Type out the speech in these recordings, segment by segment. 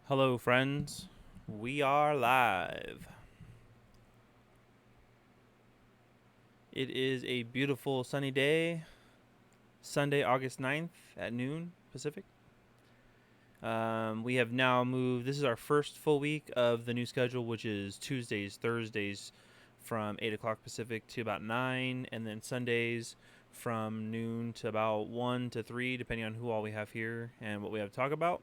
Hello, friends. We are live. It is a beautiful sunny day, Sunday, August 9th at noon Pacific. We have now moved. This is our first full week of the new schedule, which is Tuesdays, Thursdays from 8 o'clock Pacific to about 9, and then Sundays from noon to about 1 to 3, depending on who all we have here and what we have to talk about.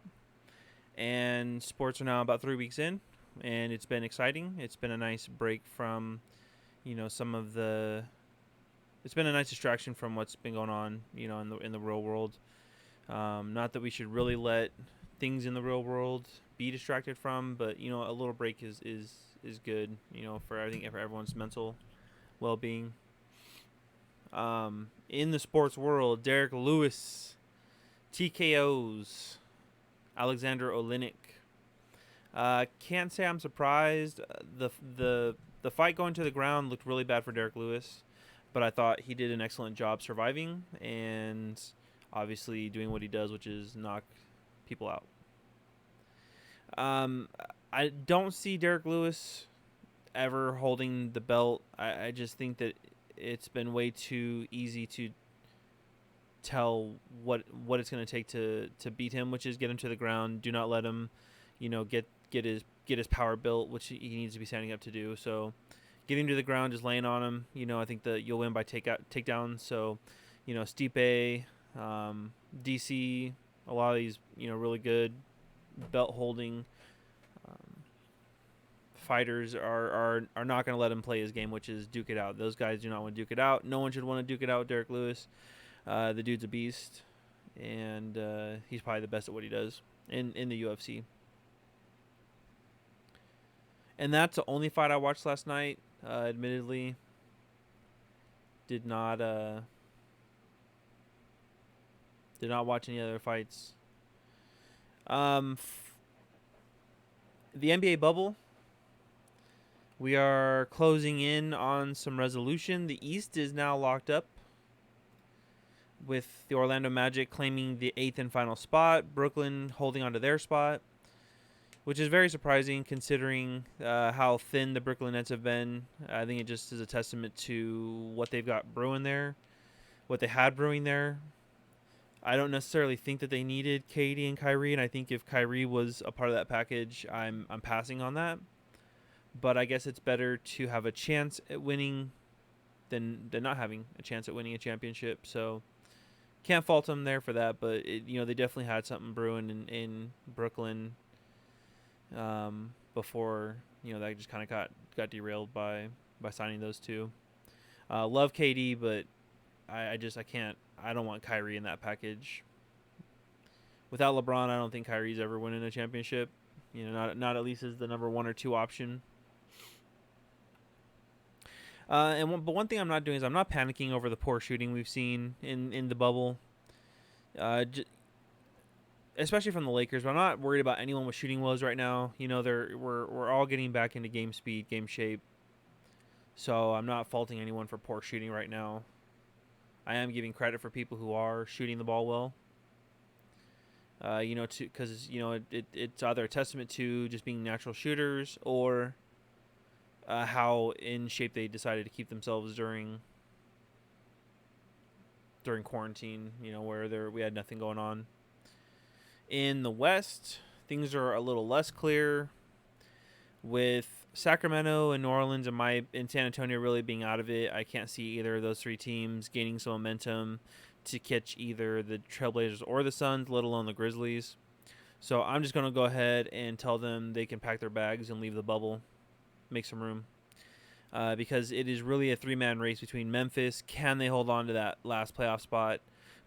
And sports are now about 3 weeks in, and it's been exciting. It's been a nice break from some of the. It's been a nice distraction from what's been going on, in the real world. Not that we should really let things in the real world be distracted from, but a little break is good. For I think for everyone's mental well being. In the sports world, Derek Lewis, TKOs, Alexander Olenek. Can't say I'm surprised. The fight going to the ground looked really bad for Derek Lewis, but I thought he did an excellent job surviving and obviously doing what he does, which is knock people out. Um, I don't see Derek Lewis ever holding the belt. I just think that it's been way too easy to tell what it's going to take to beat him, which is get him to the ground. Do not let him, get his power built, which he needs to be standing up to do. So, getting to the ground, just laying on him. I think that you'll win by takedown. So, Stipe, DC, a lot of these, really good belt holding fighters are not going to let him play his game, which is duke it out. Those guys do not want to duke it out. No one should want to duke it out with Derek Lewis. The dude's a beast, and he's probably the best at what he does in the UFC. And that's the only fight I watched last night. Admittedly, did not watch any other fights. The NBA bubble. We are closing in on some resolution. The East is now locked up, with the Orlando Magic claiming the 8th and final spot, Brooklyn holding onto their spot, which is very surprising considering how thin the Brooklyn Nets have been. I think it just is a testament to what they've got brewing there, what they had brewing there. I don't necessarily think that they needed KD and Kyrie, and I think if Kyrie was a part of that package, I'm passing on that. But I guess it's better to have a chance at winning than not having a chance at winning a championship. So can't fault them there for that, but they definitely had something brewing in Brooklyn before that just kind of got derailed by signing those two. Love KD, but I can't. I don't want Kyrie in that package. Without LeBron, I don't think Kyrie's ever winning a championship. Not at least as the number 1 or 2 option. But one thing I'm not doing is I'm not panicking over the poor shooting we've seen in the bubble. Especially from the Lakers, but I'm not worried about anyone with shooting woes right now. We're all getting back into game speed, game shape. So I'm not faulting anyone for poor shooting right now. I am giving credit for people who are shooting the ball well. Because it's either a testament to just being natural shooters or how in shape they decided to keep themselves during quarantine. Where we had nothing going on. In the West, things are a little less clear, with Sacramento and New Orleans and San Antonio really being out of it. I can't see either of those 3 teams gaining some momentum to catch either the Trailblazers or the Suns, let alone the Grizzlies. So I'm just going to go ahead and tell them they can pack their bags and leave the bubble, make some room. Because it is really a 3-man race between Memphis. Can they hold on to that last playoff spot?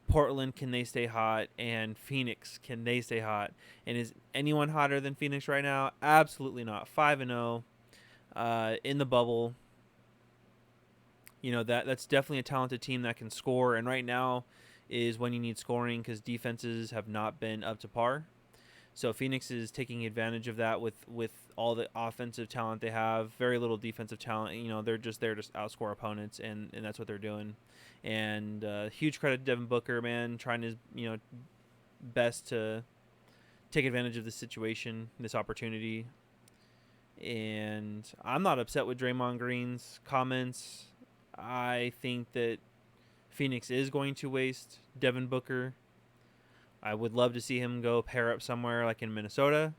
Portland, can they stay hot? And Phoenix, can they stay hot? And is anyone hotter than Phoenix right now? Absolutely not. 5-0 in the bubble. That's definitely a talented team that can score. And right now is when you need scoring because defenses have not been up to par. So Phoenix is taking advantage of that with all the offensive talent they have, very little defensive talent. They're just there to outscore opponents, and that's what they're doing. And huge credit to Devin Booker, man, trying his best to take advantage of this situation, this opportunity. And I'm not upset with Draymond Green's comments. I think that Phoenix is going to waste Devin Booker. I would love to see him go pair up somewhere like in Minnesota.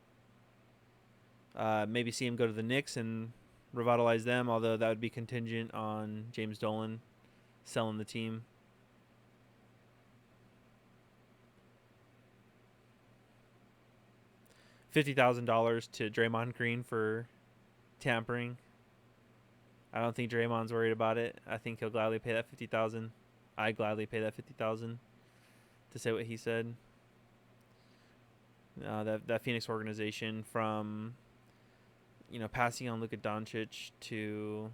Maybe see him go to the Knicks and revitalize them, although that would be contingent on James Dolan selling the team. $50,000 to Draymond Green for tampering. I don't think Draymond's worried about it. I think he'll gladly pay that $50,000. I gladly pay that $50,000 to say what he said. That Phoenix organization, from passing on Luka Doncic to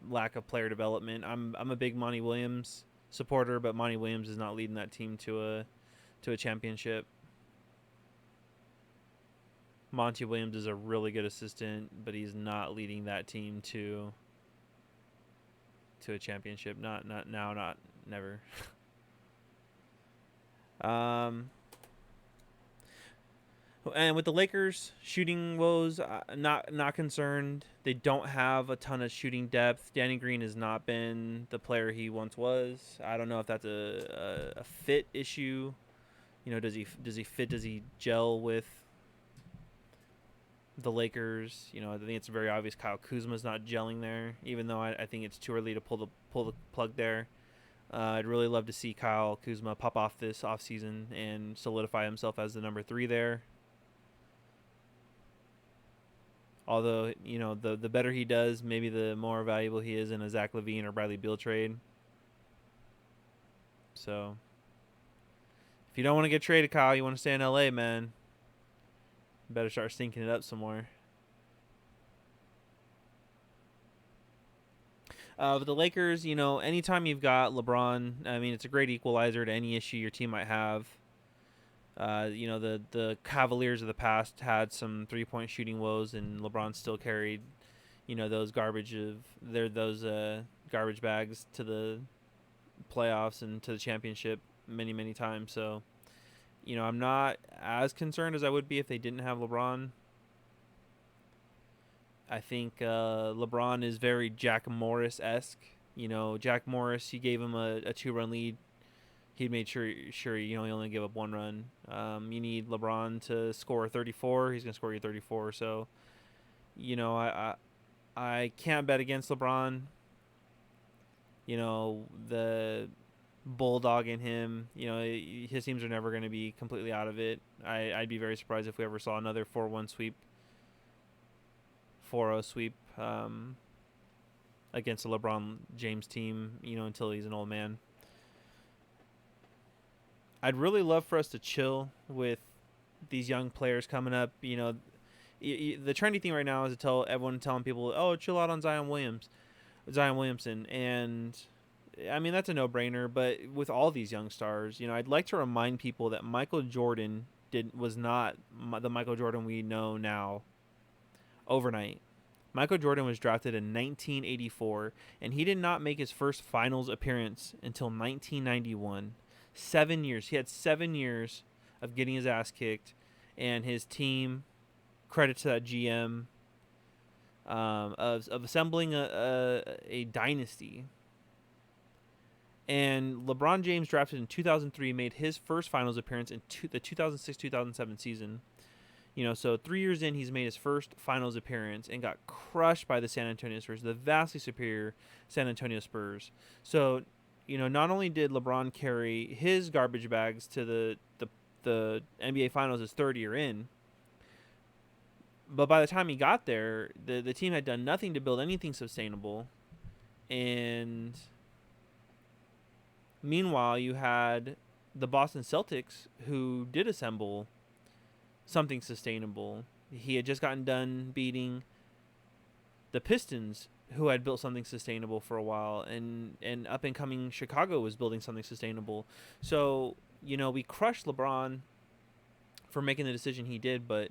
lack of player development. I'm a big Monty Williams supporter, but Monty Williams is not leading that team to a championship. Monty Williams is a really good assistant, but he's not leading that team to a championship. Not now, not never. And with the Lakers shooting woes, not concerned. They don't have a ton of shooting depth. Danny Green has not been the player he once was. I don't know if that's a fit issue. Does he fit? Does he gel with the Lakers? I think it's very obvious Kyle Kuzma's not gelling there, even though I think it's too early to pull the plug there. I'd really love to see Kyle Kuzma pop off this offseason and solidify himself as the number 3 there. Although, the better he does, maybe the more valuable he is in a Zach LaVine or Bradley Beal trade. So, if you don't want to get traded, Kyle, you want to stay in LA, man, you better start stinking it up somewhere. With the Lakers, anytime you've got LeBron, I mean, it's a great equalizer to any issue your team might have. The Cavaliers of the past had some 3-point shooting woes, and LeBron still carried, those garbage bags to the playoffs and to the championship many, many times. So, I'm not as concerned as I would be if they didn't have LeBron. I think LeBron is very Jack Morris-esque. Jack Morris, he gave him a 2-run lead. He made sure he only give up 1 run. You need LeBron to score 34. He's gonna score you 34. So, I can't bet against LeBron. The bulldog in him. His teams are never gonna be completely out of it. I'd be very surprised if we ever saw another 4-1 sweep, 4-0 sweep against a LeBron James team. Until he's an old man. I'd really love for us to chill with these young players coming up. The trendy thing right now is to telling people, "Oh, chill out on Zion Williamson," and I mean that's a no-brainer. But with all these young stars, I'd like to remind people that Michael Jordan was not the Michael Jordan we know now overnight. Michael Jordan was drafted in 1984, and he did not make his first finals appearance until 1991. 7 years. He had 7 years of getting his ass kicked, and his team, credit to that GM, of assembling a dynasty. And LeBron James, drafted in 2003, made his first finals appearance in the 2006-2007 season. So 3 years in, he's made his first finals appearance and got crushed by the San Antonio Spurs, the vastly superior San Antonio Spurs. So, not only did LeBron carry his garbage bags to the NBA Finals his 3rd year in, but by the time he got there, the team had done nothing to build anything sustainable. And meanwhile, you had the Boston Celtics, who did assemble something sustainable. He had just gotten done beating the Pistons, who had built something sustainable for a while, and up and coming Chicago was building something sustainable. So, we crushed LeBron for making the decision he did, but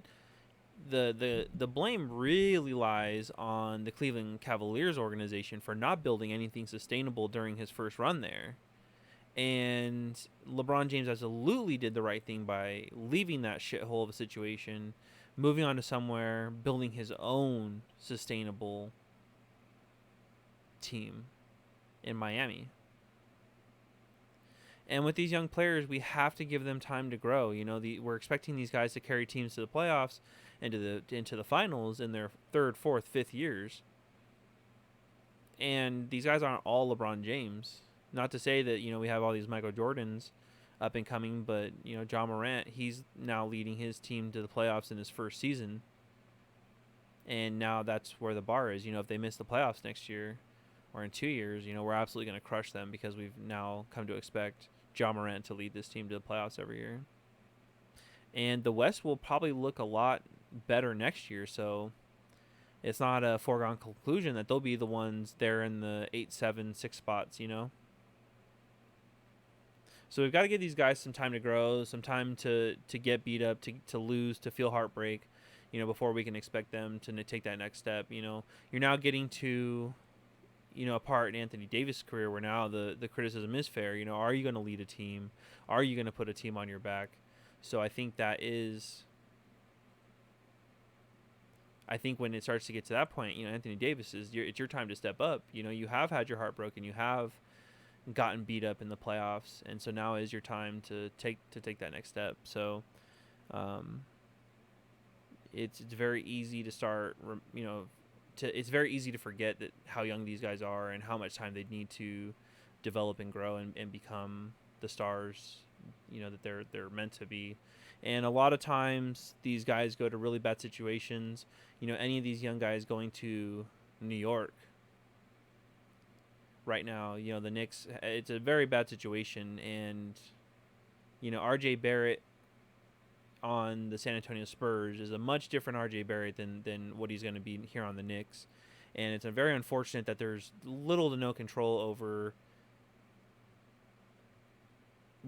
the blame really lies on the Cleveland Cavaliers organization for not building anything sustainable during his first run there. And LeBron James absolutely did the right thing by leaving that shithole of a situation, moving on to somewhere, building his own sustainable team in Miami. And with these young players, we have to give them time to grow. We're expecting these guys to carry teams to the playoffs and into the finals in their third, fourth, fifth years. And these guys aren't all LeBron James. Not to say that we have all these Michael Jordans up and coming, but John Morant, he's now leading his team to the playoffs in his first season. And now that's where the bar is. If they miss the playoffs next year or in 2 years, we're absolutely going to crush them because we've now come to expect John Morant to lead this team to the playoffs every year. And the West will probably look a lot better next year, so it's not a foregone conclusion that they'll be the ones there in the 8, 7, 6 spots, So we've got to give these guys some time to grow, some time to get beat up, to lose, to feel heartbreak, before we can expect them to take that next step. You're now getting to, a part in Anthony Davis' career where now the criticism is fair. Are you going to lead a team? Are you going to put a team on your back? So I think when it starts to get to that point, Anthony Davis it's your time to step up. You have had your heart broken. You have gotten beat up in the playoffs, and so now is your time to take that next step. So it's very easy to start, it's very easy to forget that how young these guys are and how much time they need to develop and grow and become the stars, that they're meant to be. And a lot of times these guys go to really bad situations. Any of these young guys going to New York right now, the Knicks, it's a very bad situation. And, RJ Barrett on the San Antonio Spurs is a much different RJ Barrett than what he's going to be here on the Knicks. And it's very unfortunate that there's little to no control over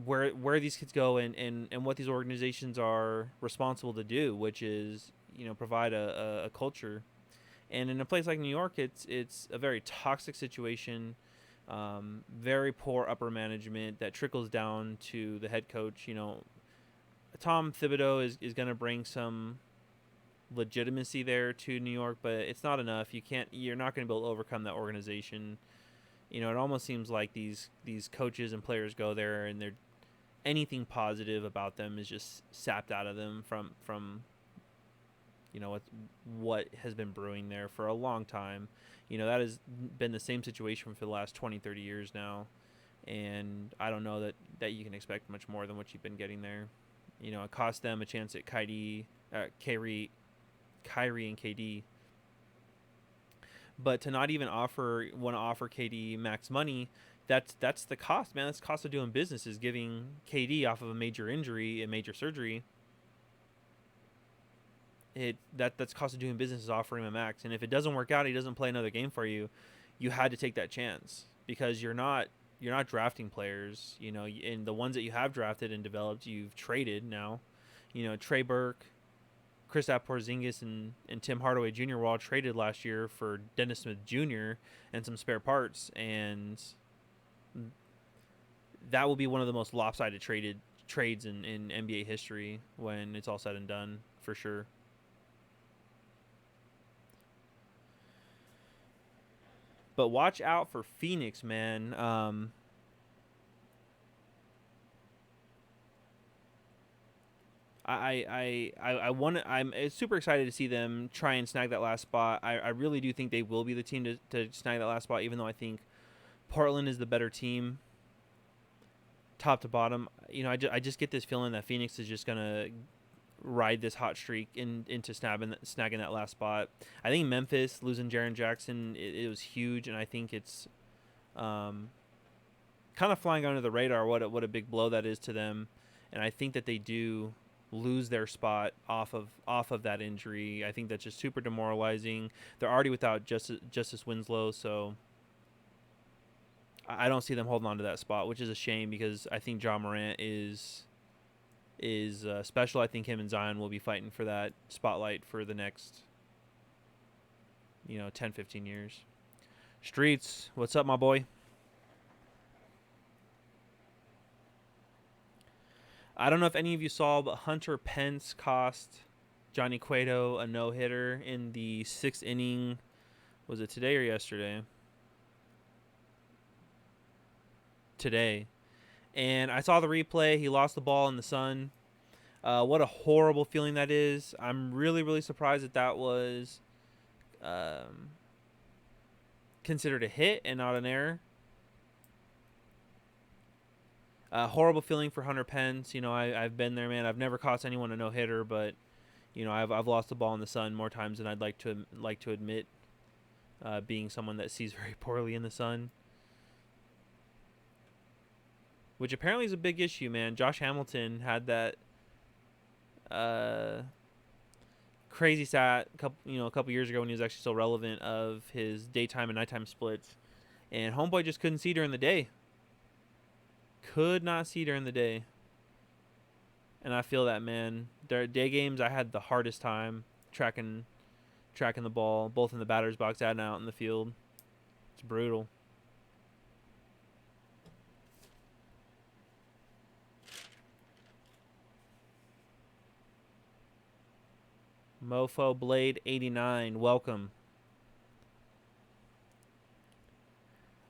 where these kids go and what these organizations are responsible to do, which is, provide a culture. And in a place like New York, it's a very toxic situation, very poor upper management that trickles down to the head coach. Tom Thibodeau is going to bring some legitimacy there to New York, but it's not enough. You're not going to be able to overcome that organization. It almost seems like these coaches and players go there and they're anything positive about them is just sapped out of them from what has been brewing there for a long time. That has been the same situation for the last 20, 30 years now. And I don't know that you can expect much more than what you've been getting there. It cost them a chance at Kyrie and KD. But to not even want to offer KD max money, that's the cost, man. That's the cost of doing business, is giving KD off of a major injury, a major surgery. That's cost of doing business, is offering him a max. And if it doesn't work out, he doesn't play another game for you. You had to take that chance because you're not drafting players, and the ones that you have drafted and developed, you've traded now. Trey Burke, Kristaps Porzingis, and Tim Hardaway Jr. were all traded last year for Dennis Smith Jr. and some spare parts, and that will be one of the most lopsided trades in NBA history when it's all said and done, for sure. But watch out for Phoenix, man. I'm super excited to see them try and snag that last spot. I really do think they will be the team to snag that last spot, even though I think Portland is the better team, top to bottom. I just get this feeling that Phoenix is just gonna ride this hot streak into snagging that last spot. I think Memphis losing Jaren Jackson, it was huge, and I think it's kind of flying under the radar what a big blow that is to them. And I think that they do lose their spot off of that injury. I think that's just super demoralizing. They're already without Justice Winslow, so I don't see them holding on to that spot, which is a shame because I think John Morant is special. I think him and Zion will be fighting for that spotlight for the next 10, 15 years. Streets, what's up, my boy? I don't know if any of you saw, but Hunter Pence cost Johnny Cueto a no-hitter in the 6th inning. Was it today or yesterday? Today. And I saw the replay. He lost the ball in the sun. What a horrible feeling that is. I'm really, really surprised that was considered a hit and not an error. Horrible feeling for Hunter Pence. I've been there, man. I've never cost anyone a no-hitter, but I've lost the ball in the sun more times than I'd like to admit. Being someone that sees very poorly in the sun, which apparently is a big issue, man. Josh Hamilton had that crazy stat a couple years ago when he was actually still relevant of his daytime and nighttime splits, and homeboy just couldn't see during the day. Could not see during the day. And I feel that, man. Day games, I had the hardest time tracking the ball, both in the batter's box and out in the field. It's brutal. Mofo Blade 89, welcome.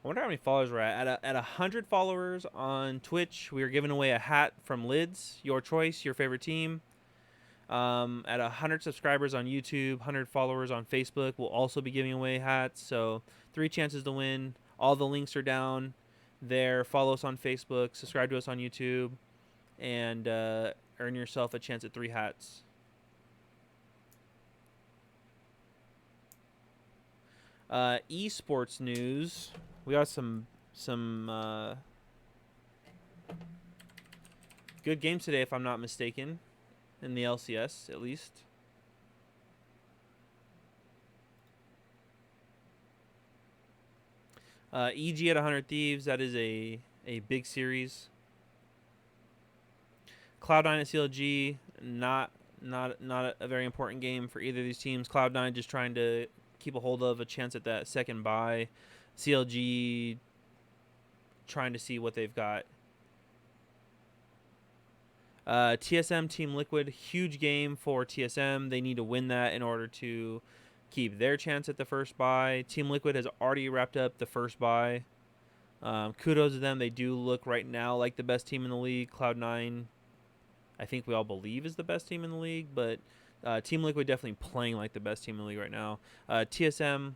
I wonder how many followers we're at. At 100 followers on Twitch, we are giving away a hat from Lids, your choice, your favorite team. At 100 subscribers on YouTube, 100 followers on Facebook, we'll also be giving away hats. So 3 chances to win. All the links are down there. Follow us on Facebook, subscribe to us on YouTube, and earn yourself a chance at 3 hats. Esports news. We got some good games today, if I'm not mistaken, in the LCS at least. EG at 100 Thieves. That is a big series. Cloud9 at CLG. Not a very important game for either of these teams. Cloud9 just trying to keep a hold of a chance at that second bye. CLG trying to see what they've got. TSM Team Liquid, huge game for TSM. They need to win that in order to keep their chance at the first bye. Team Liquid has already wrapped up the first bye. Kudos to them. They do look right now like the best team in the league. Cloud9, I think we all believe, is the best team in the league, but Team Liquid definitely playing like the best team in the league right now. TSM,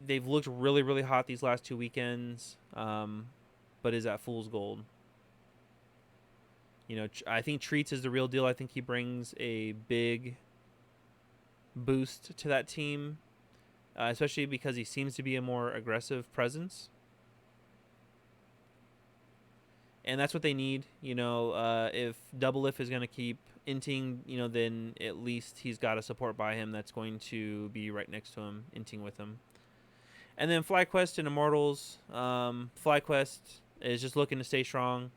they've looked really, really hot these last 2 weekends, but is at fool's gold. I think Treats is the real deal. I think he brings a big boost to that team, especially because he seems to be a more aggressive presence. And that's what they need. If Doublelift is going to keep inting, then at least he's got a support by him that's going to be right next to him, inting with him. And then FlyQuest and Immortals. FlyQuest is just looking to stay strong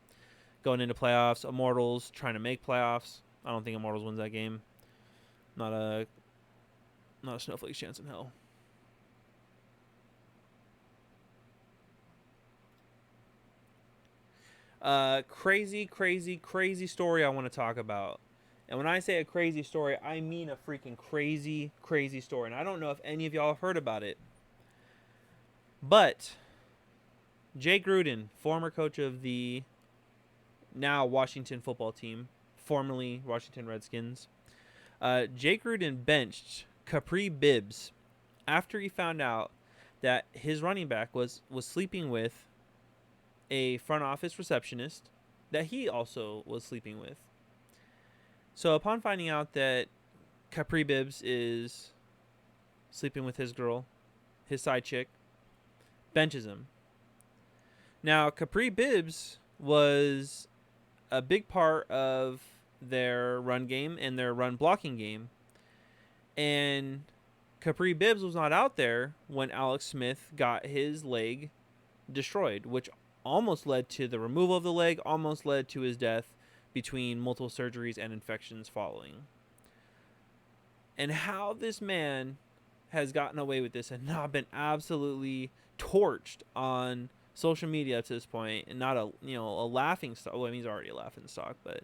going into playoffs. Immortals trying to make playoffs. I don't think Immortals wins that game. Not a snowflake's chance in hell. Crazy story I want to talk about. And when I say a crazy story, I mean a freaking crazy story. And I don't know if any of y'all have heard about it. But Jay Gruden, former coach of the now Washington football team, formerly Washington Redskins, Jay Gruden benched Capri Bibbs after he found out that his running back was sleeping with a front office receptionist that he also was sleeping with. So upon finding out that Capri Bibbs is sleeping with his girl, his side chick, benches him. Now, Capri Bibbs was a big part of their run game and their run blocking game. And Capri Bibbs was not out there when Alex Smith got his leg destroyed, which almost led to the removal of the leg, almost led to his death between multiple surgeries and infections following. And how this man has gotten away with this and not been absolutely torched on social media up to this point, and not a a laughing stock. Well, I mean, he's already a laughing stock, but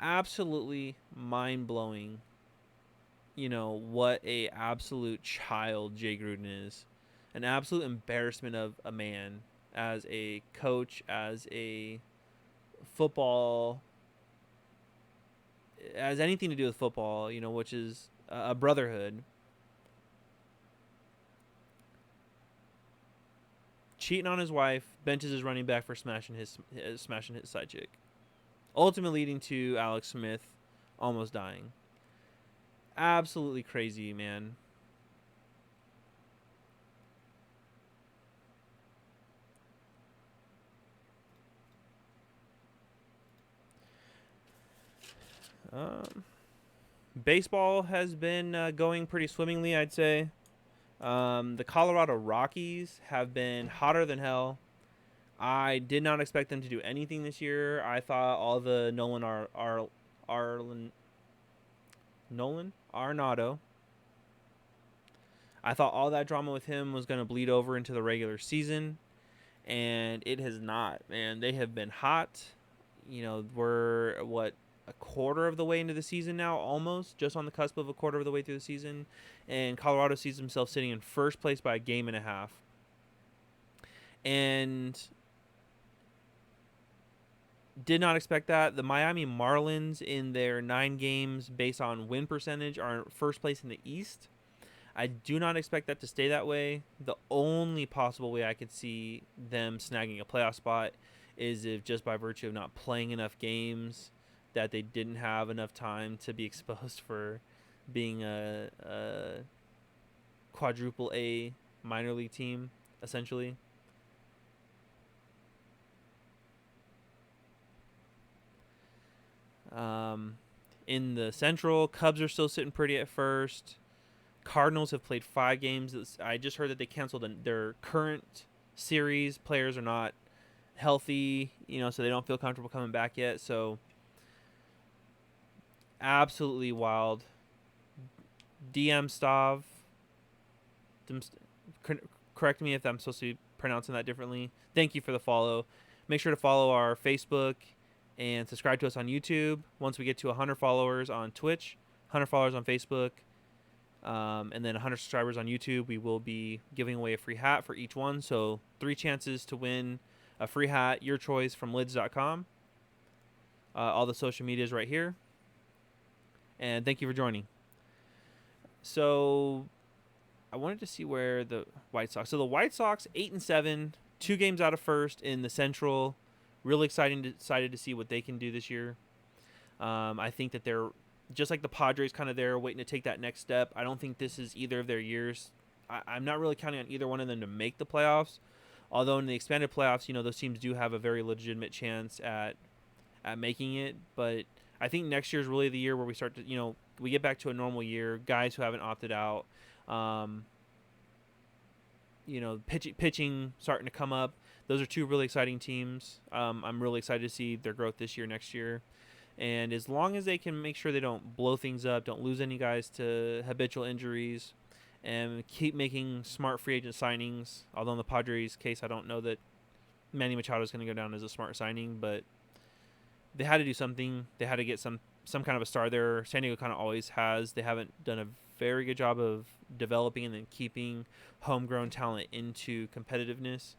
absolutely mind blowing. What a absolute child Jay Gruden is, an absolute embarrassment of a man as a coach, as a football, as anything to do with football. Which is a brotherhood. Cheating on his wife, benches his running back for smashing his side chick, ultimately leading to Alex Smith almost dying. Absolutely crazy, man. Um, Baseball has been going pretty swimmingly, I'd say. The Colorado Rockies have been hotter than hell. I did not expect them to do anything this year. I thought all the Nolan Arenado. I thought all that drama with him was going to bleed over into the regular season, and it has not. Man, they have been hot. We're a quarter of the way into the season now, almost just on the cusp of a quarter of the way through the season, and Colorado sees himself sitting in first place by a game and a half. And did not expect that. The Miami Marlins, in their 9 games based on win percentage, are in first place in the East. I do not expect that to stay that way. The only possible way I could see them snagging a playoff spot is if, just by virtue of not playing enough games, that they didn't have enough time to be exposed for being a quadruple A minor league team, essentially. In the Central, Cubs are still sitting pretty at first. Cardinals have played 5 games. I just heard that they canceled their current series. Players are not healthy, so they don't feel comfortable coming back yet. So absolutely wild. DM Stav, correct me if I'm supposed to be pronouncing that differently. Thank you for the follow. Make sure to follow our Facebook and subscribe to us on YouTube. Once we get to 100 followers on Twitch, 100 followers on Facebook, and then 100 subscribers on YouTube, we will be giving away a free hat for each one. So 3 chances to win a free hat, your choice, from lids.com. All the social media is right here. And thank you for joining. So I wanted to see where the White Sox. So the White Sox 8-7, 2 games out of first in the Central. Really excited to see what they can do this year. I think that they're just like the Padres, kind of there waiting to take that next step. I don't think this is either of their years. I'm not really counting on either one of them to make the playoffs. Although in the expanded playoffs, those teams do have a very legitimate chance at making it. But I think next year is really the year where we start to, we get back to a normal year. Guys who haven't opted out, pitching starting to come up. Those are 2 really exciting teams. I'm really excited to see their growth this year, next year. And as long as they can make sure they don't blow things up, don't lose any guys to habitual injuries, and keep making smart free agent signings. Although in the Padres' case, I don't know that Manny Machado is going to go down as a smart signing, but they had to do something. They had to get some kind of a star there. San Diego kind of always has. They haven't done a very good job of developing and then keeping homegrown talent into competitiveness.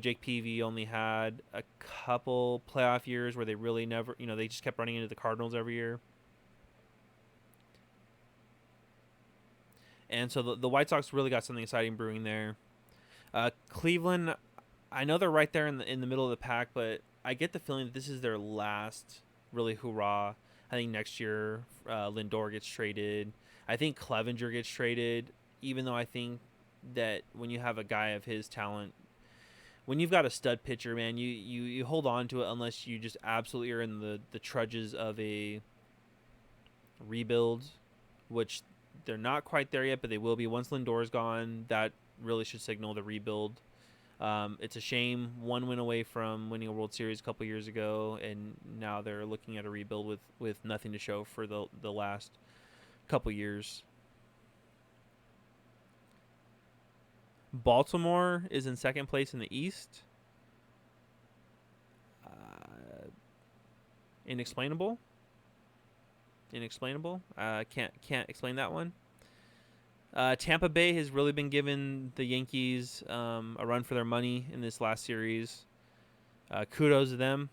Jake Peavy only had a couple playoff years where they really never, they just kept running into the Cardinals every year. And so the White Sox really got something exciting brewing there. Cleveland, I know they're right there in the middle of the pack, but I get the feeling that this is their last really hurrah. I think next year Lindor gets traded. I think Clevenger gets traded, even though I think that when you have a guy of his talent, when you've got a stud pitcher, man, you hold on to it unless you just absolutely are in the trudges of a rebuild, which they're not quite there yet, but they will be once Lindor's gone. That really should signal the rebuild. It's a shame, 1 win away from winning a World Series a couple years ago, and now they're looking at a rebuild with nothing to show for the last couple years. Baltimore is in second place in the East. Inexplainable. Inexplainable. Can't explain that one. Tampa Bay has really been giving the Yankees a run for their money in this last series. Kudos to them.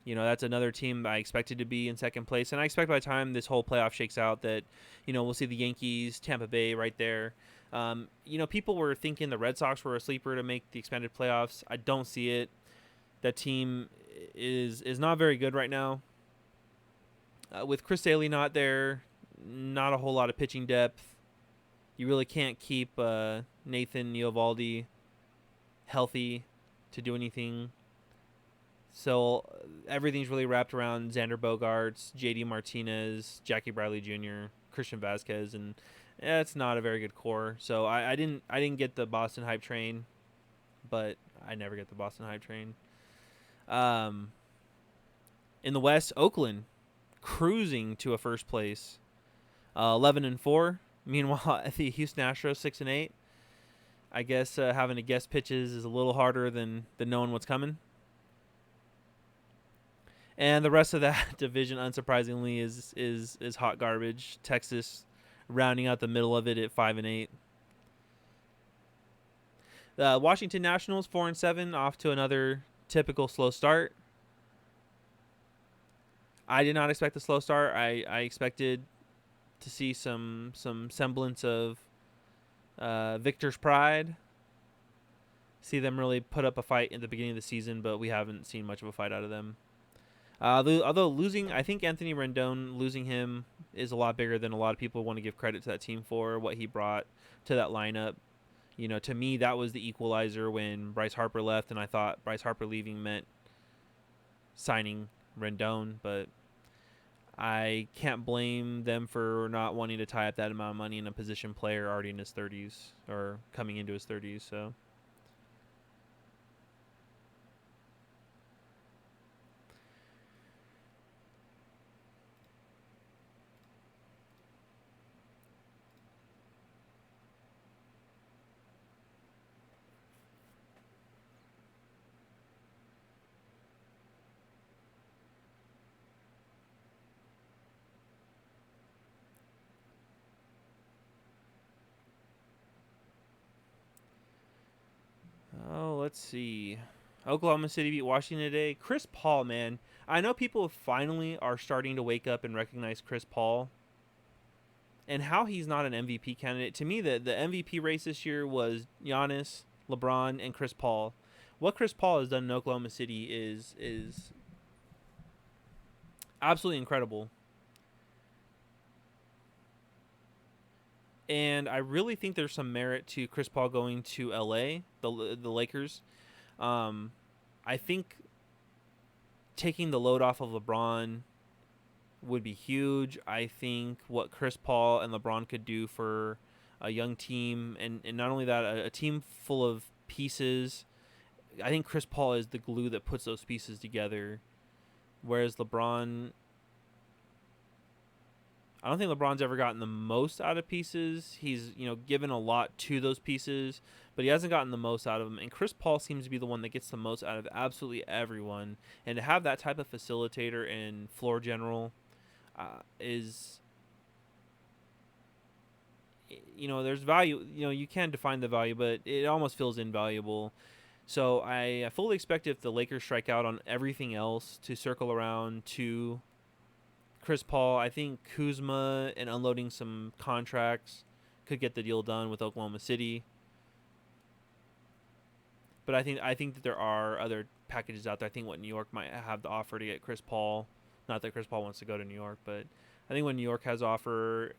That's another team I expected to be in second place. And I expect by the time this whole playoff shakes out that, we'll see the Yankees, Tampa Bay right there. People were thinking the Red Sox were a sleeper to make the expanded playoffs. I don't see it. That team is not very good right now. With Chris Daly not there, not a whole lot of pitching depth. You really can't keep Nathan Eovaldi healthy to do anything. So everything's really wrapped around Xander Bogaerts, JD Martinez, Jackie Bradley Jr., Christian Vasquez, and it's not a very good core. So I didn't get the Boston hype train, but I never get the Boston hype train. In the West, Oakland cruising to a first place, 11-4. Meanwhile, the Houston Astros 6-8. I guess having to guess pitches is a little harder than knowing what's coming. And the rest of that division, unsurprisingly, is hot garbage. Texas rounding out the middle of it at 5-8. The Washington Nationals 4-7, off to another typical slow start. I did not expect the slow start. I expected to see some semblance of Victor's pride. See them really put up a fight at the beginning of the season, but we haven't seen much of a fight out of them. Although losing, I think Anthony Rendon, losing him is a lot bigger than a lot of people want to give credit to that team for, what he brought to that lineup. To me, that was the equalizer when Bryce Harper left, and I thought Bryce Harper leaving meant signing Rendon, but I can't blame them for not wanting to tie up that amount of money in a position player already in his 30s or coming into his 30s, so... Oh, let's see. Oklahoma City beat Washington today. Chris Paul, man. I know people finally are starting to wake up and recognize Chris Paul and how he's not an MVP candidate. To me, the MVP race this year was Giannis, LeBron, and Chris Paul. What Chris Paul has done in Oklahoma City is absolutely incredible. And I really think there's some merit to Chris Paul going to LA, the Lakers. I think taking the load off of LeBron would be huge. I think what Chris Paul and LeBron could do for a young team, and not only that, a team full of pieces. I think Chris Paul is the glue that puts those pieces together, whereas LeBron... I don't think LeBron's ever gotten the most out of pieces. He's, given a lot to those pieces, but he hasn't gotten the most out of them. And Chris Paul seems to be the one that gets the most out of absolutely everyone. And to have that type of facilitator and floor general is, there's value. You can define the value, but it almost feels invaluable. So I fully expect if the Lakers strike out on everything else to circle around to Chris Paul. I think Kuzma and unloading some contracts could get the deal done with Oklahoma City. But I think that there are other packages out there. I think what New York might have to offer to get Chris Paul. Not that Chris Paul wants to go to New York, but I think what New York has to offer,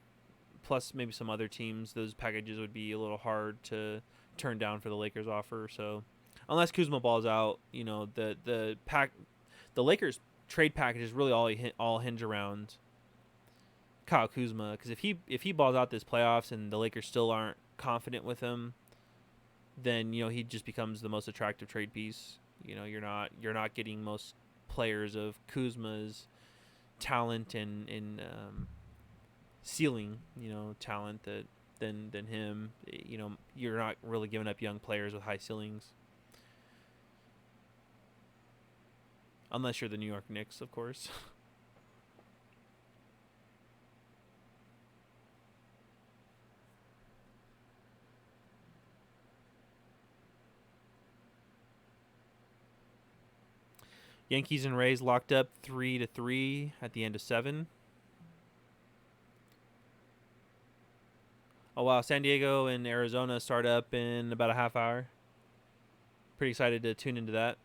plus maybe some other teams, those packages would be a little hard to turn down for the Lakers offer. So unless Kuzma balls out, the Lakers trade packages really all hinge around Kyle Kuzma, because if he balls out this playoffs and the Lakers still aren't confident with him, then he just becomes the most attractive trade piece. You're not getting most players of Kuzma's talent and ceiling, talent that than him. You're not really giving up young players with high ceilings, unless you're the New York Knicks, of course. Yankees and Rays locked up 3-3 at the end of 7. Oh wow, San Diego and Arizona start up in about a half hour. Pretty excited to tune into that.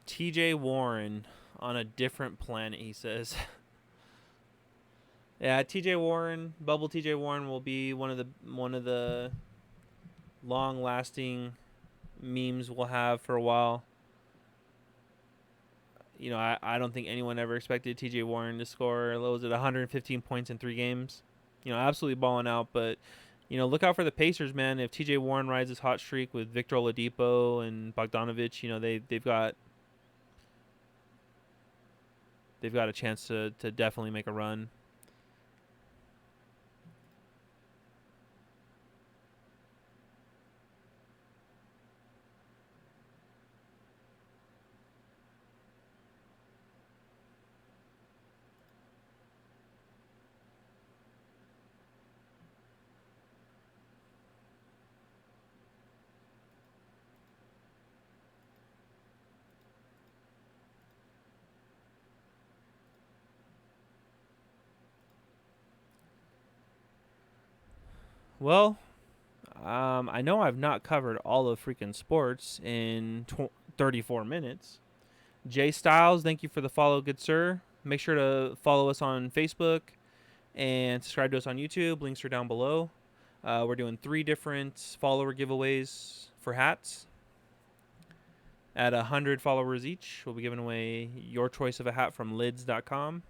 TJ Warren on a different planet, he says. Yeah, TJ Warren, bubble TJ Warren will be one of the long-lasting memes we'll have for a while. I don't think anyone ever expected TJ Warren to score, what was it, 115 points in 3 games. Absolutely balling out, but look out for the Pacers, man. If TJ Warren rides his hot streak with Victor Oladipo and Bogdanovich, they've got a chance to definitely make a run. Well, I know I've not covered all of freaking sports in 34 minutes. Jay Styles, thank you for the follow, good sir. Make sure to follow us on Facebook and subscribe to us on YouTube. Links are down below. We're doing 3 different follower giveaways for hats. At 100 followers each, we'll be giving away your choice of a hat from lids.com.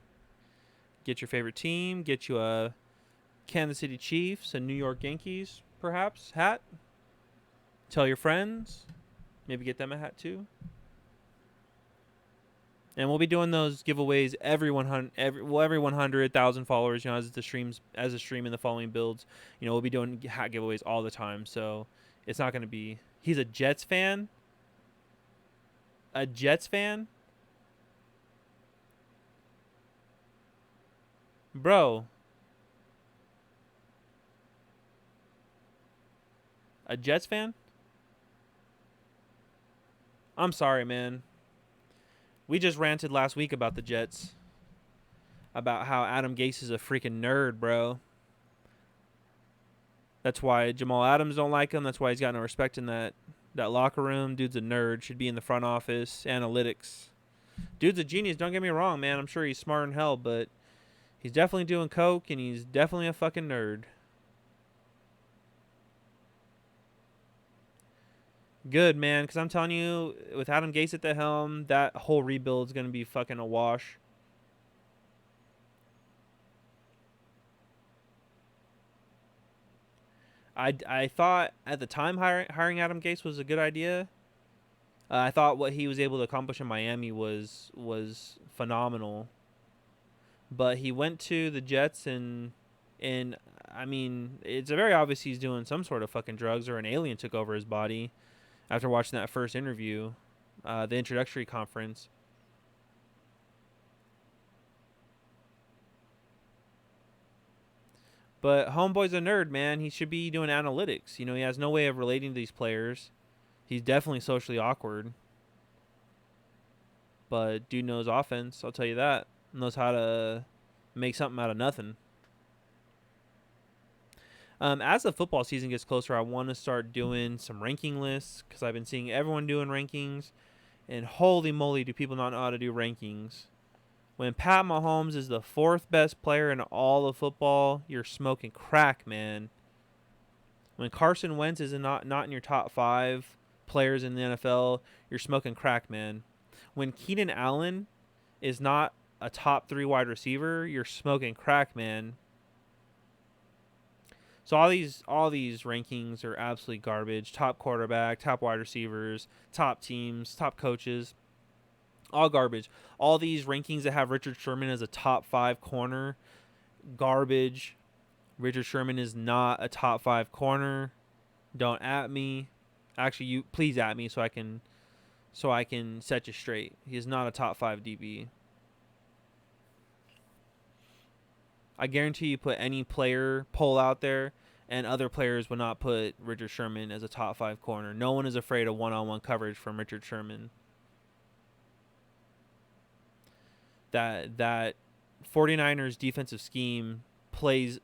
Get your favorite team. Get you a Kansas City Chiefs and New York Yankees, perhaps, hat. Tell your friends. Maybe get them a hat too. And we'll be doing those giveaways every 100,000 followers. As the stream in the following builds, we'll be doing hat giveaways all the time. So it's not going to be. He's a Jets fan. A Jets fan, bro. A Jets fan. I'm sorry, man. We just ranted last week about the Jets. About how Adam Gase is a freaking nerd, bro. That's why Jamal Adams don't like him. That's why he's got no respect in that locker room. Dude's a nerd. Should be in the front office. Analytics. Dude's a genius. Don't get me wrong, man. I'm sure he's smart in hell, but he's definitely doing coke, and he's definitely a fucking nerd. Good, man, because I'm telling you, with Adam Gase at the helm, that whole rebuild is going to be fucking a wash. I thought at the time hiring Adam Gase was a good idea. I thought what he was able to accomplish in Miami was phenomenal. But he went to the Jets and I mean, it's very obvious he's doing some sort of fucking drugs or an alien took over his body after watching that first interview, the introductory conference. But Homeboy's a nerd, man. He should be doing analytics. He has no way of relating to these players. He's definitely socially awkward. But dude knows offense, I'll tell you that. Knows how to make something out of nothing. As the football season gets closer, I want to start doing some ranking lists because I've been seeing everyone doing rankings. And holy moly, do people not know how to do rankings. When Pat Mahomes is the 4th best player in all of football, you're smoking crack, man. When Carson Wentz is not in your top 5 players in the NFL, you're smoking crack, man. When Keenan Allen is not a top 3 wide receiver, you're smoking crack, man. So all these rankings are absolutely garbage. Top quarterback, top wide receivers, top teams, top coaches, all garbage. All these rankings that have Richard Sherman as a top 5 corner, garbage. Richard Sherman is not a top 5 corner. Don't at me. Actually, you please at me so I can set you straight. He is not a top 5 DB. I guarantee you put any player poll out there and other players would not put Richard Sherman as a top 5 corner. No one is afraid of one-on-one coverage from Richard Sherman. That 49ers defensive scheme plays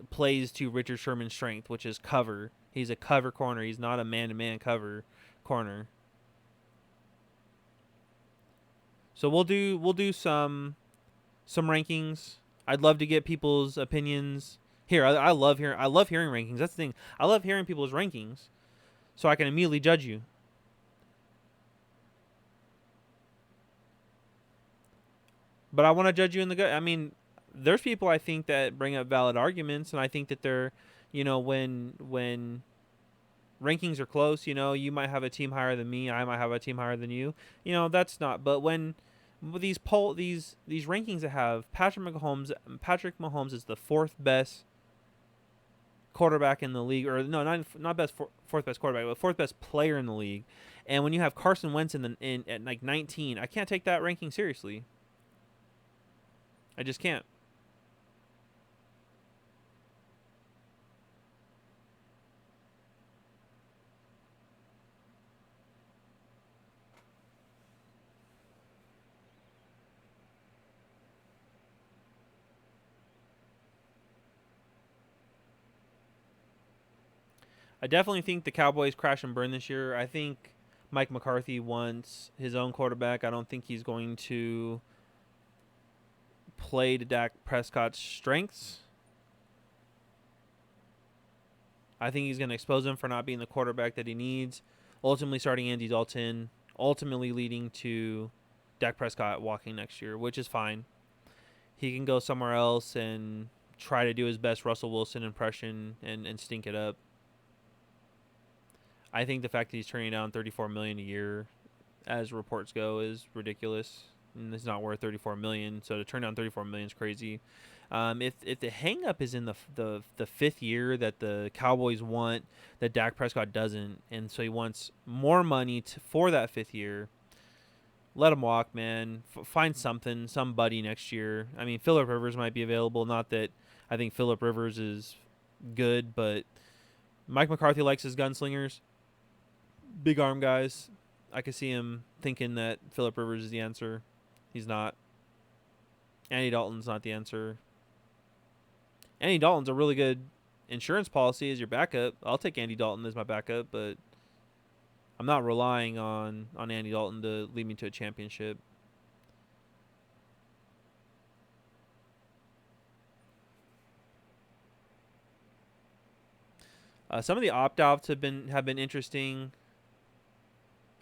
to Richard Sherman's strength, which is cover. He's a cover corner. He's not a man-to-man cover corner. So we'll do some rankings. I'd love to get people's opinions. Here, I love hearing rankings. That's the thing. I love hearing people's rankings so I can immediately judge you. But I want to judge you in the good. I mean, there's people I think that bring up valid arguments, and I think that they're, when rankings are close, you might have a team higher than me, I might have a team higher than you. That's not. But when these rankings that have Patrick Mahomes is the 4th best quarterback in the league, or no, not best 4th best quarterback, but 4th best player in the league. And when you have Carson Wentz at like 19, I can't take that ranking seriously. I just can't. I definitely think the Cowboys crash and burn this year. I think Mike McCarthy wants his own quarterback. I don't think he's going to play to Dak Prescott's strengths. I think he's going to expose him for not being the quarterback that he needs, ultimately starting Andy Dalton, ultimately leading to Dak Prescott walking next year, which is fine. He can go somewhere else and try to do his best Russell Wilson impression and stink it up. I think the fact that he's turning down $34 million a year, as reports go, is ridiculous. And it's not worth $34 million. So to turn down $34 million is crazy. If the hang up is in the 5th year that the Cowboys want that Dak Prescott doesn't, and so he wants more money for that 5th year, let him walk, man. Find somebody next year. I mean, Phillip Rivers might be available. Not that I think Phillip Rivers is good, but Mike McCarthy likes his gunslingers, big arm guys. I could see him thinking that Phillip Rivers is the answer. He's not. Andy Dalton's not the answer. Andy Dalton's a really good insurance policy as your backup. I'll take Andy Dalton as my backup, but I'm not relying on Andy Dalton to lead me to a championship. Some of the opt-outs have been interesting.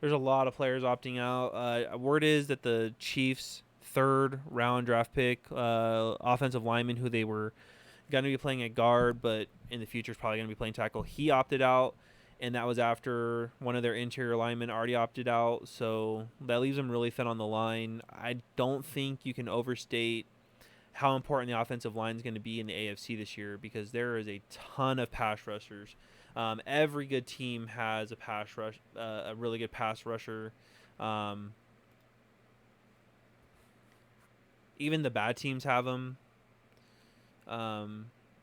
There's a lot of players opting out. Word is that the Chiefs' 3rd round draft pick, offensive lineman who they were going to be playing at guard, but in the future is probably going to be playing tackle, he opted out, and that was after one of their interior linemen already opted out, so that leaves them really thin on the line. I don't think you can overstate how important the offensive line is going to be in the AFC this year, because there is a ton of pass rushers. Every good team has a really good pass rusher. Even the bad teams have them.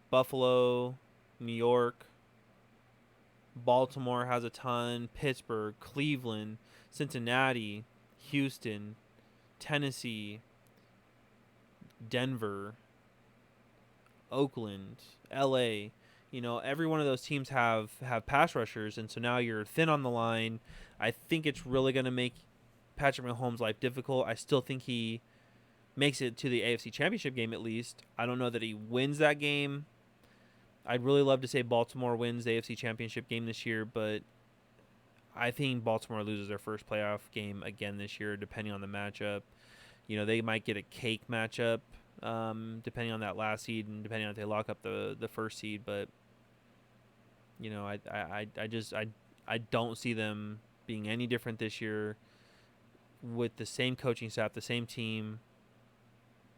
Buffalo, New York, Baltimore has a ton. Pittsburgh, Cleveland, Cincinnati, Houston, Tennessee, Denver, Oakland, LA. Every one of those teams have pass rushers, and so now you're thin on the line. I think it's really going to make Patrick Mahomes' life difficult. I still think he makes it to the AFC Championship game at least. I don't know that he wins that game. I'd really love to say Baltimore wins the AFC Championship game this year, but I think Baltimore loses their first playoff game again this year, depending on the matchup. They might get a cake matchup, depending on that last seed and depending on if they lock up the first seed. But I don't see them being any different this year with the same coaching staff, the same team.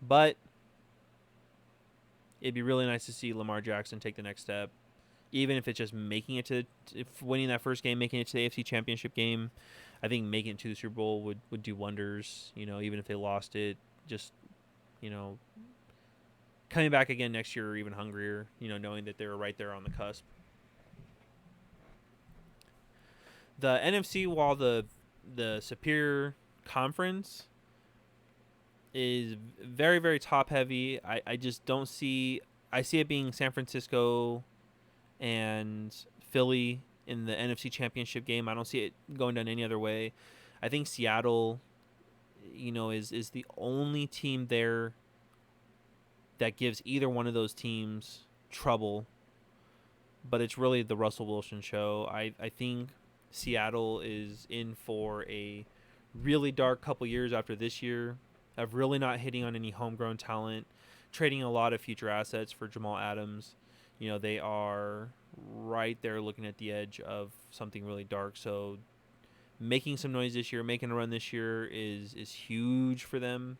But it'd be really nice to see Lamar Jackson take the next step, even if it's just making it if winning that first game, making it to the AFC Championship game. I think making it to the Super Bowl would do wonders. Even if they lost it, just coming back again next year even hungrier. Knowing that they were right there on the cusp. The NFC, while the superior conference is very, very top heavy, I just don't see. I see it being San Francisco and Philly in the NFC Championship game. I don't see it going down any other way. I think Seattle, is the only team there that gives either one of those teams trouble. But it's really the Russell Wilson show. I think Seattle is in for a really dark couple years after this year of really not hitting on any homegrown talent, trading a lot of future assets for Jamal Adams. They are right there looking at the edge of something really dark. So making some noise this year, making a run this year is huge for them.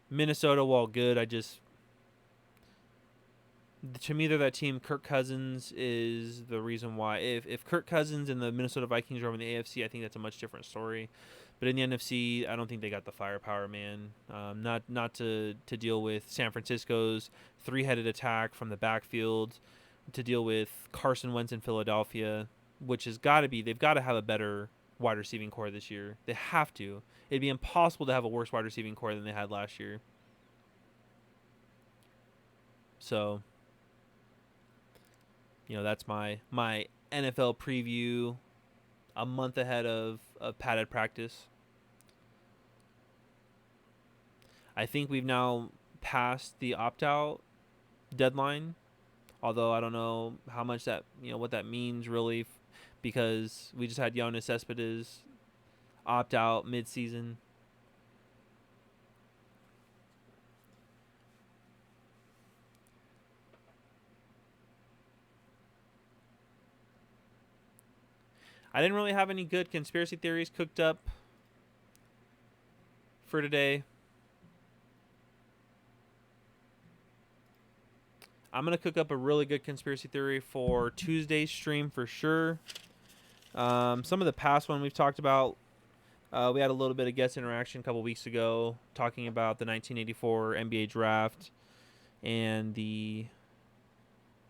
Minnesota, while good, to me, they're that team. Kirk Cousins is the reason why. If Kirk Cousins and the Minnesota Vikings are over in the AFC, I think that's a much different story. But in the NFC, I don't think they got the firepower, man. Not to deal with San Francisco's three-headed attack from the backfield, to deal with Carson Wentz in Philadelphia, which has got to be. They've got to have a better wide receiving core this year. They have to. It'd be impossible to have a worse wide receiving core than they had last year. So, that's my NFL preview a month ahead of padded practice. I think we've now passed the opt-out deadline, although I don't know how much that, what that means really, because we just had Jonas Cespedes opt out mid-season. I didn't really have any good conspiracy theories cooked up for today. I'm going to cook up a really good conspiracy theory for Tuesday's stream for sure. Some of the past one we've talked about, we had a little bit of guest interaction a couple weeks ago talking about the 1984 NBA draft and the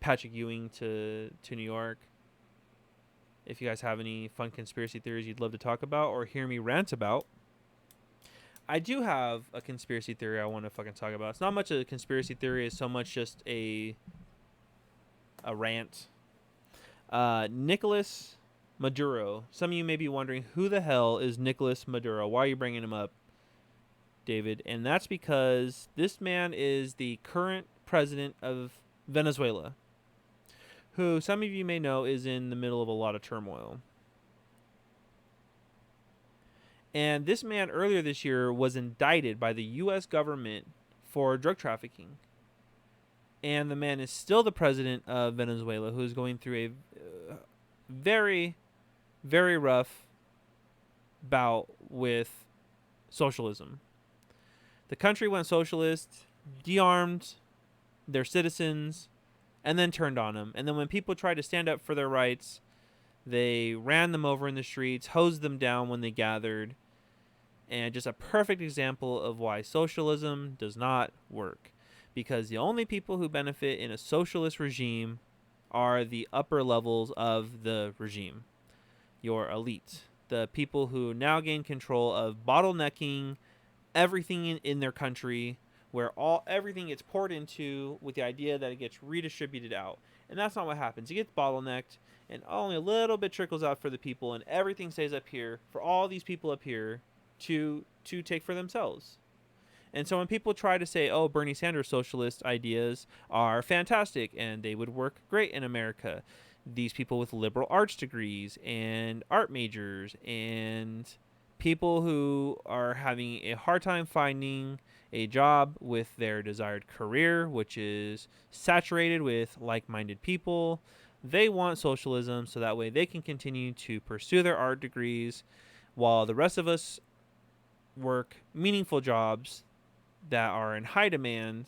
Patrick Ewing to New York. If you guys have any fun conspiracy theories you'd love to talk about or hear me rant about, I do have a conspiracy theory I want to fucking talk about. It's not much a conspiracy theory, it's so much just a rant. Nicolas Maduro. Some of you may be wondering, who the hell is Nicolas Maduro? Why are you bringing him up, David? And that's because this man is the current president of Venezuela, who some of you may know is in the middle of a lot of turmoil. And this man earlier this year was indicted by the U.S. government for drug trafficking. And the man is still the president of Venezuela, who is going through a very, very rough bout with socialism. The country went socialist, de-armed their citizens, and then turned on them. And then when people tried to stand up for their rights, they ran them over in the streets, hosed them down when they gathered. And just a perfect example of why socialism does not work. Because the only people who benefit in a socialist regime are the upper levels of the regime. Your elite. The people who now gain control of bottlenecking everything in their country, where everything gets poured into with the idea that it gets redistributed out. And that's not what happens. It gets bottlenecked, and only a little bit trickles out for the people, and everything stays up here for all these people up here to take for themselves. And so when people try to say, oh, Bernie Sanders' socialist ideas are fantastic and they would work great in America, these people with liberal arts degrees and art majors and people who are having a hard time finding a job with their desired career, which is saturated with like-minded people. They want socialism so that way they can continue to pursue their art degrees while the rest of us work meaningful jobs that are in high demand.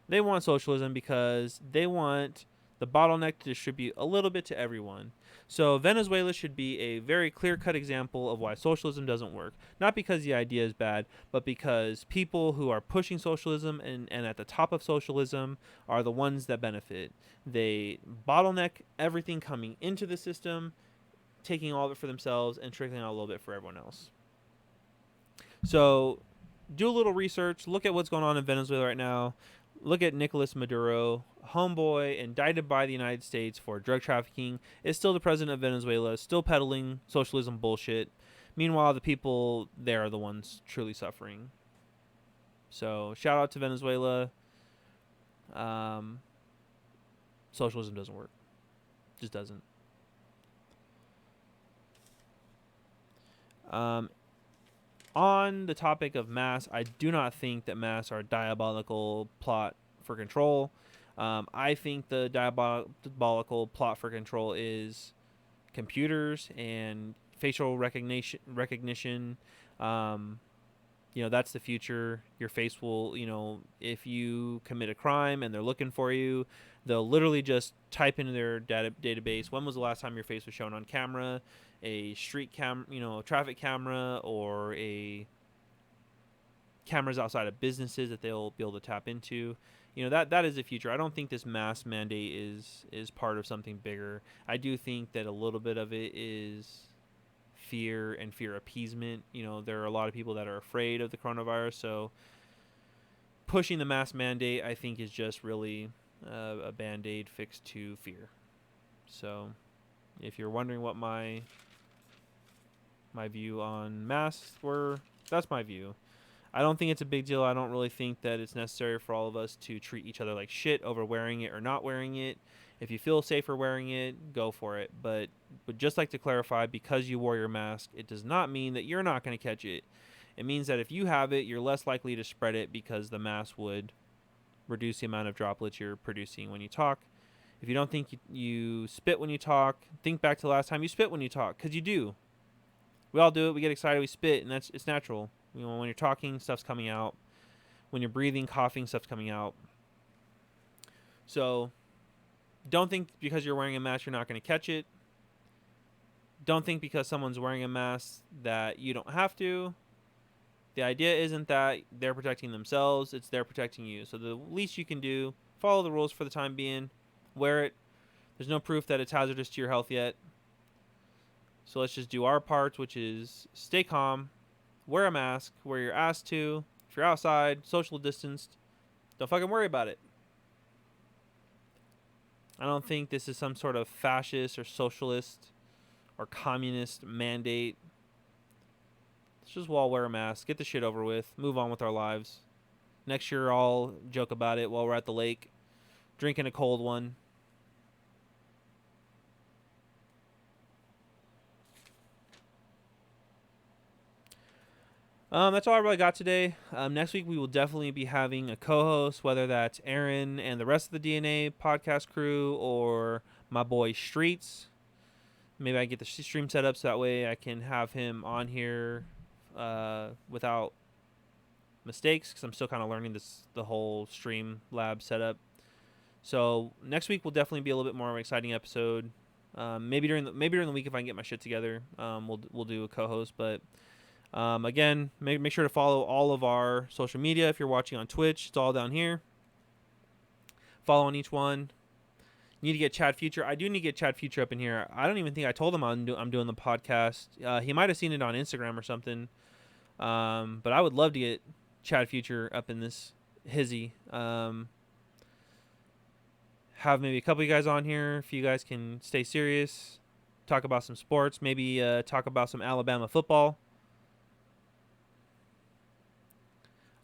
They want socialism because they want the bottleneck to distribute a little bit to everyone. So Venezuela should be a very clear-cut example of why socialism doesn't work. Not because the idea is bad, but because people who are pushing socialism and at the top of socialism are the ones that benefit. They bottleneck everything coming into the system, taking all of it for themselves and trickling out a little bit for everyone else. So do a little research. Look at what's going on in Venezuela right now. Look at Nicolas Maduro, homeboy indicted by the United States for drug trafficking, is still the president of Venezuela, still peddling socialism bullshit. Meanwhile, the people there are the ones truly suffering. So shout out to Venezuela. Socialism doesn't work. Just doesn't. On the topic of masks, I do not think that masks are a diabolical plot for control. I think the diabolical plot for control is computers and facial recognition. That's the future. Your face will, if you commit a crime and they're looking for you, they'll literally just type into their database, when was the last time your face was shown on camera, a street a traffic camera, or a cameras outside of businesses that they'll be able to tap into. That is the future. I don't think this mask mandate is part of something bigger. I do think that a little bit of it is fear and fear appeasement. There are a lot of people that are afraid of the coronavirus, so pushing the mask mandate, I think, is just really a band-aid fix to fear. So if you're wondering what my view on masks were, that's my view. I don't think it's a big deal. I don't really think that it's necessary for all of us to treat each other like shit over wearing it or not wearing it. If you feel safer wearing it, go for it. But just like to clarify, because you wore your mask, it does not mean that you're not going to catch it. It means that if you have it, you're less likely to spread it because the mask would reduce the amount of droplets you're producing when you talk. If you don't think you spit when you talk, think back to the last time you spit when you talk, because you do. We all do it. We get excited. We spit, and it's natural. When you're talking, stuff's coming out. When you're breathing, coughing, stuff's coming out. So don't think because you're wearing a mask you're not going to catch it. Don't think because someone's wearing a mask that you don't have to. The idea isn't that they're protecting themselves. It's they're protecting you. So the least you can do, follow the rules for the time being. Wear it. There's no proof that it's hazardous to your health yet. So let's just do our parts, which is stay calm, wear a mask, wear your ass to. If you're outside, social distanced, don't fucking worry about it. I don't think this is some sort of fascist or socialist or communist mandate. Let's just all wear a mask, get the shit over with, move on with our lives. Next year, I'll joke about it while we're at the lake, drinking a cold one. That's all I really got today. Next week, we will definitely be having a co-host, whether that's Aaron and the rest of the DNA podcast crew or my boy Streets. Maybe I can get the stream set up so that way I can have him on here without mistakes, because I'm still kind of learning the whole stream lab setup. So next week will definitely be a little bit more of an exciting episode. Maybe during the week if I can get my shit together, we'll do a co-host, but. Again, make sure to follow all of our social media. If you're watching on Twitch, it's all down here. Follow on each one. You need to get Chad Future. I do need to get Chad Future up in here. I don't even think I told him I'm doing the podcast. He might have seen it on Instagram or something. But I would love to get Chad Future up in this hizzy. Have maybe a couple of you guys on here if you guys can stay serious. Talk about some sports. Maybe talk about some Alabama football.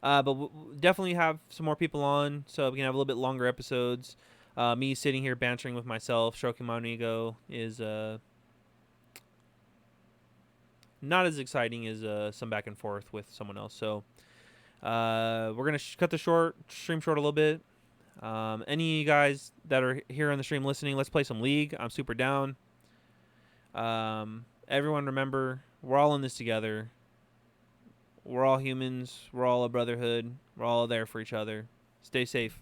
But we'll definitely have some more people on, so we can have a little bit longer episodes. Me sitting here bantering with myself, stroking my own ego, is not as exciting as some back and forth with someone else. So we're gonna cut the stream short a little bit. Any of you guys that are here on the stream listening, let's play some League. I'm super down. Everyone remember, we're all in this together. We're all humans. We're all a brotherhood. We're all there for each other. Stay safe.